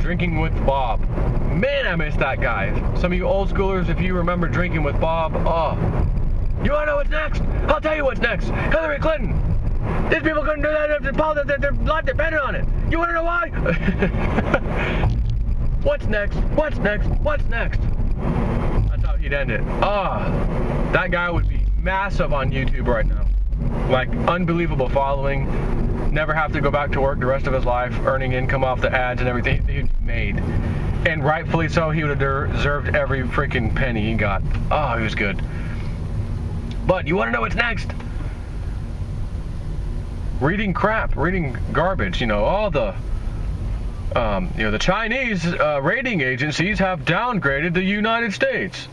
Drinking with Bob. Man, I miss that guy. Some of you old schoolers, if you remember Drinking with Bob, oh. You want to know what's next? I'll tell you what's next. Hillary Clinton. These people couldn't do that if their life depended on it. You want to know why? What's next? What's next? What's next? That's how he'd end it. That guy would be massive on YouTube right now. Like, unbelievable following. Never have to go back to work the rest of his life, earning income off the ads and everything he made. And rightfully so, he would have deserved every freaking penny he got. Oh, he was good. But you want to know what's next? Reading crap, reading garbage. You know, all the, the Chinese rating agencies have downgraded the United States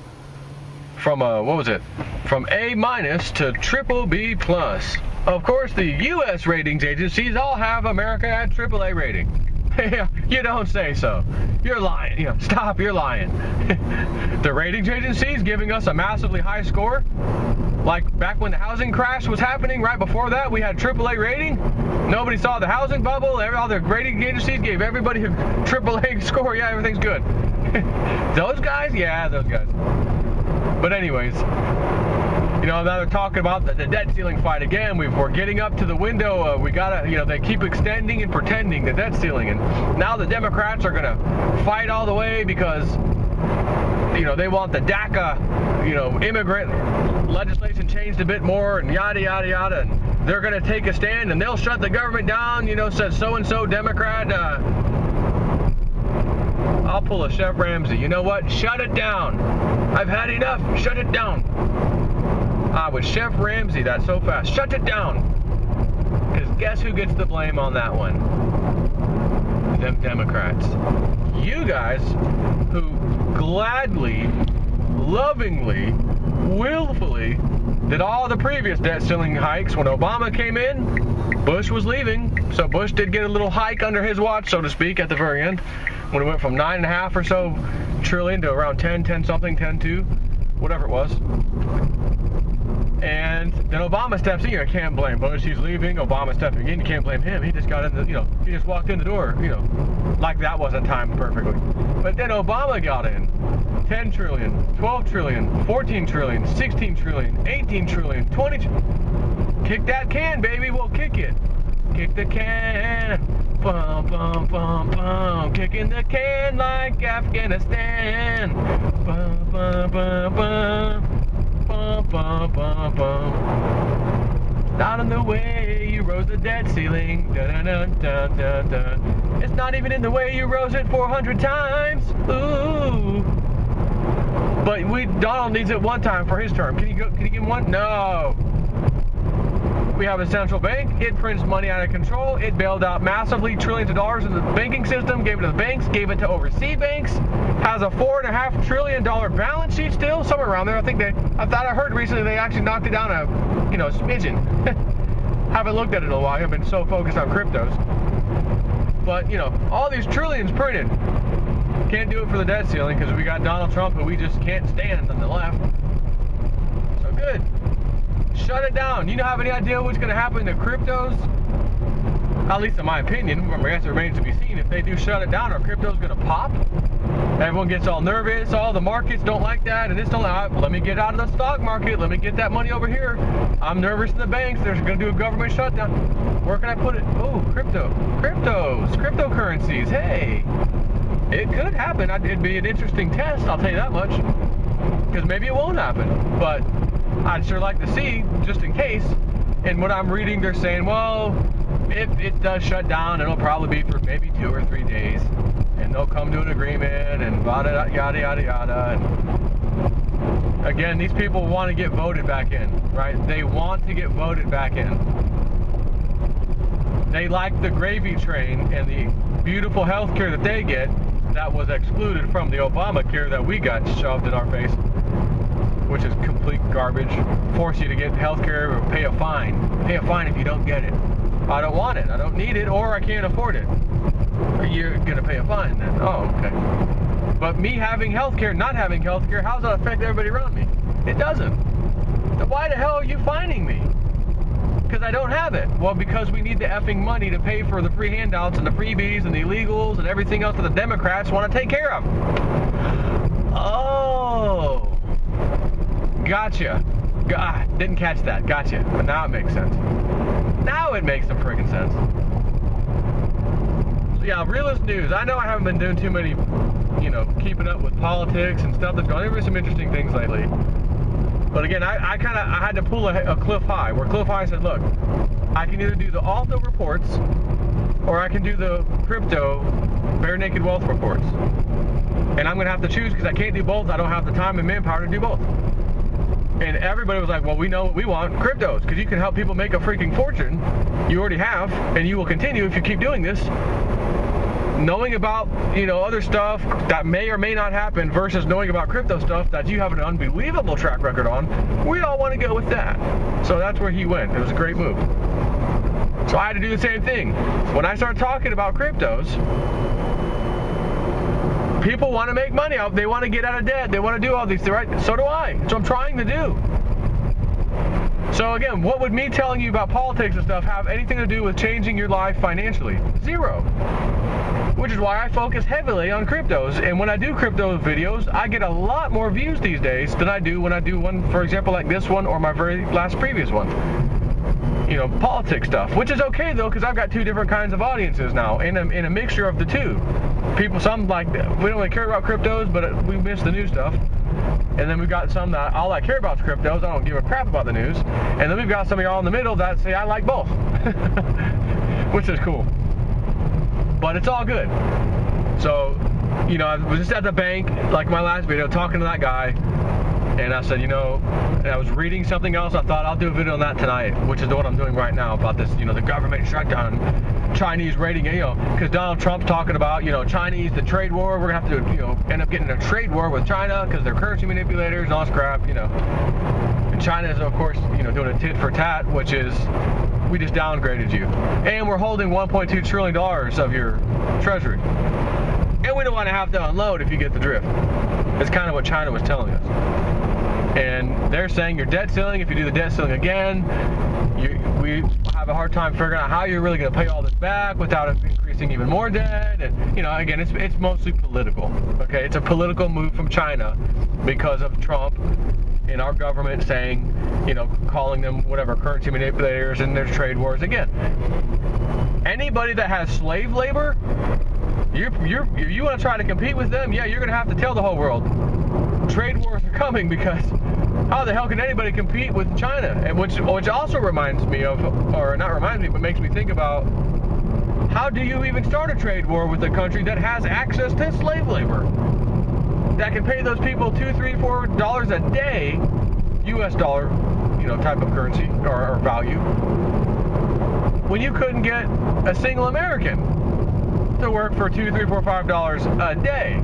from from A- to triple B+. Of course, the U.S. ratings agencies all have America at AAA rating. You don't say so. You're lying. Stop, you're lying. The ratings agencies giving us a massively high score. Like back when the housing crash was happening, right before that, we had AAA rating. Nobody saw the housing bubble. All the rating agencies gave everybody a AAA score. Yeah, everything's good. Those guys? Yeah, those guys. But anyways, now they're talking about the debt ceiling fight again. We're getting up to the window. We gotta, they keep extending and pretending the debt ceiling. And now the Democrats are gonna fight all the way because, they want the DACA, immigrant legislation changed a bit more and yada, yada, yada. And they're gonna take a stand and they'll shut the government down, says so-and-so Democrat. I'll pull a Chef Ramsay. You know what? Shut it down. I've had enough. Shut it down. With Chef Ramsay, that's so fast. Shut it down. Because guess who gets the blame on that one? Them Democrats. You guys who gladly, lovingly, willfully did all the previous debt ceiling hikes when Obama came in. Bush was leaving, so Bush did get a little hike under his watch, so to speak, at the very end, when it went from 9.5 or so trillion to around 10 something, 10.2, whatever it was. And then Obama steps in. You can't blame Bush. He's leaving. Obama stepping in. You can't blame him. He just got in the, he just walked in the door, like that wasn't timed perfectly. But then Obama got in. 10 trillion, 12 trillion, 14 trillion, 16 trillion, 18 trillion, 20 trillion. Kick that can, baby. We'll kick it. Kick the can. Bum, bum, bum, bum. Kicking the can like Afghanistan. Bum, bum, bum, bum. Bum, bum, bum, bum. Not in the way you rose the debt ceiling. Dun, dun, dun, dun, dun. It's not even in the way you rose it 400 times. Ooh. But Donald needs it one time for his term. Can you give him one? No. We have a central bank. It prints money out of control. It bailed out massively trillions of dollars in the banking system, gave it to the banks, gave it to overseas banks, has a $4.5 trillion balance sheet still, somewhere around there. I thought I heard recently they actually knocked it down a smidgen. Haven't looked at it in a while. I've been so focused on cryptos. But, all these trillions printed. Can't do it for the debt ceiling because we got Donald Trump who we just can't stand on the left. So good. Shut it down. You don't have any idea what's going to happen to cryptos? At least in my opinion. Remember, it remains to be seen. If they do shut it down, are cryptos going to pop? Everyone gets all nervous. All the markets don't like that. And let me get out of the stock market. Let me get that money over here. I'm nervous in the banks. They're going to do a government shutdown. Where can I put it? Oh, cryptocurrencies. Hey, it could happen. It'd be an interesting test. I'll tell you that much. Because maybe it won't happen. But I'd sure like to see, just in case. And what I'm reading, they're saying, well, if it does shut down, it'll probably be for maybe 2 or 3 days. And they'll come to an agreement and yada, yada, yada, yada. And again, these people want to get voted back in, right? They want to get voted back in. They like the gravy train and the beautiful health care that they get that was excluded from the Obamacare that we got shoved in our face, which is complete garbage. Force you to get health care or pay a fine. Pay a fine if you don't get it. I don't want it. I don't need it, or I can't afford it. You're going to pay a fine then. Oh, okay. But me having health care, not having health care, how does that affect everybody around me? It doesn't. So why the hell are you fining me? Because I don't have it. Well, because we need the effing money to pay for the free handouts and the freebies and the illegals and everything else that the Democrats want to take care of. Oh. Gotcha. Didn't catch that. Gotcha. But now it makes sense. Now it makes some friggin' sense. So yeah, realist news. I know I haven't been doing too many, keeping up with politics and stuff that's going on. There were some interesting things lately. But again, I had to pull a Cliff High, where Cliff High said, look, I can either do the Alto reports, or I can do the crypto bare naked wealth reports. And I'm going to have to choose because I can't do both. I don't have the time and manpower to do both. And everybody was like, well, we know what we want, cryptos, because you can help people make a freaking fortune. You already have, and you will continue if you keep doing this. Knowing about, other stuff that may or may not happen versus knowing about crypto stuff that you have an unbelievable track record on, we all want to go with that. So that's where he went. It was a great move. So I had to do the same thing. When I started talking about cryptos, people want to make money. They want to get out of debt. They want to do all these things, right? So do I. So I'm trying to do. So again, what would me telling you about politics and stuff have anything to do with changing your life financially? Zero. Which is why I focus heavily on cryptos. And when I do crypto videos, I get a lot more views these days than I do when I do one, for example, like this one or my very last previous one. Politics stuff. Which is okay though, because I've got two different kinds of audiences now, in a mixture of the two. People, some like, we don't really care about cryptos, but we miss the new stuff. And then we've got some that all I care about is cryptos. I don't give a crap about the news. And then we've got some of y'all in the middle that say I like both. Which is cool. But it's all good. So, I was just at the bank, like my last video, talking to that guy. And I said, and I was reading something else. I thought I'll do a video on that tonight, which is what I'm doing right now about this, the government shutdown, Chinese raiding, because Donald Trump's talking about, Chinese, the trade war. We're going to have to, end up getting a trade war with China because they're currency manipulators and all this crap, And China is, of course, doing a tit for tat, which is, we just downgraded you. And we're holding $1.2 trillion of your treasury. And we don't want to have to unload if you get the drift. That's kind of what China was telling us. And they're saying your debt ceiling, if you do the debt ceiling again, we have a hard time figuring out how you're really going to pay all this back without it increasing even more debt. And, again, it's mostly political. Okay, it's a political move from China because of Trump and our government saying, calling them whatever, currency manipulators, and there's trade wars again. Anybody that has slave labor, if you want to try to compete with them, yeah, you're going to have to tell the whole world trade wars are coming, because how the hell can anybody compete with China? And which also reminds me of, or not reminds me, but makes me think about, how do you even start a trade war with a country that has access to slave labor, that can pay those people $2, $3, $4 a day, U.S. dollar, type of currency or value, when you couldn't get a single American to work for $2, $3, $4, $5 a day?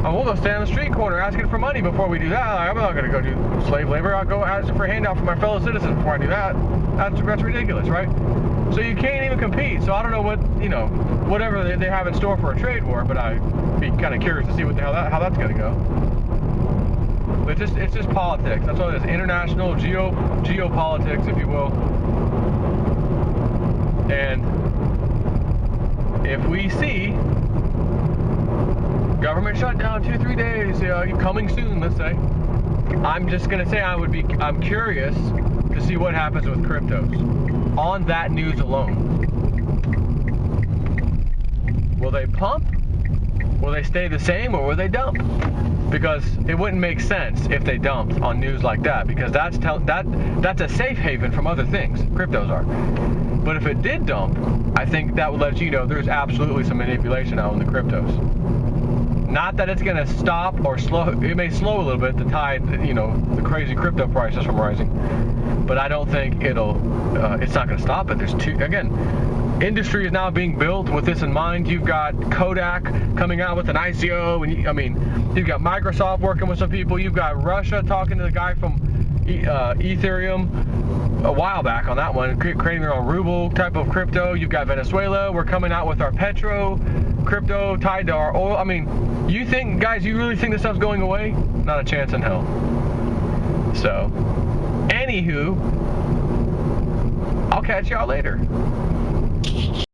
We'll go stand on the street corner asking for money before we do that. I'm not going to go do slave labor. I'll go ask for a handout for my fellow citizens before I do that. That's ridiculous, right? So you can't even compete. So I don't know what, whatever they have in store for a trade war, but I'd be kind of curious to see how that's going to go. But it's just politics. That's what it is. International geopolitics, if you will. And if we see government shutdown 2-3 days, coming soon, let's say, I'm just gonna say I'm curious to see what happens with cryptos on that news alone. Will they pump? Will they stay the same, or will they dump? Because it wouldn't make sense if they dumped on news like that, because that's a safe haven from other things. Cryptos are. But if it did dump, I think that would let you know there's absolutely some manipulation out in the cryptos. Not that it's going to stop or slow. It may slow a little bit the tide, the crazy crypto prices from rising. But I don't think it's not going to stop it. Industry is now being built with this in mind. You've got Kodak coming out with an ICO, and you've got Microsoft working with some people. You've got Russia talking to the guy from Ethereum a while back on that one, creating their own ruble type of crypto. You've got Venezuela. We're coming out with our petro crypto tied to our oil. You think, guys, you really think this stuff's going away? Not a chance in hell. So, anywho, I'll catch y'all later.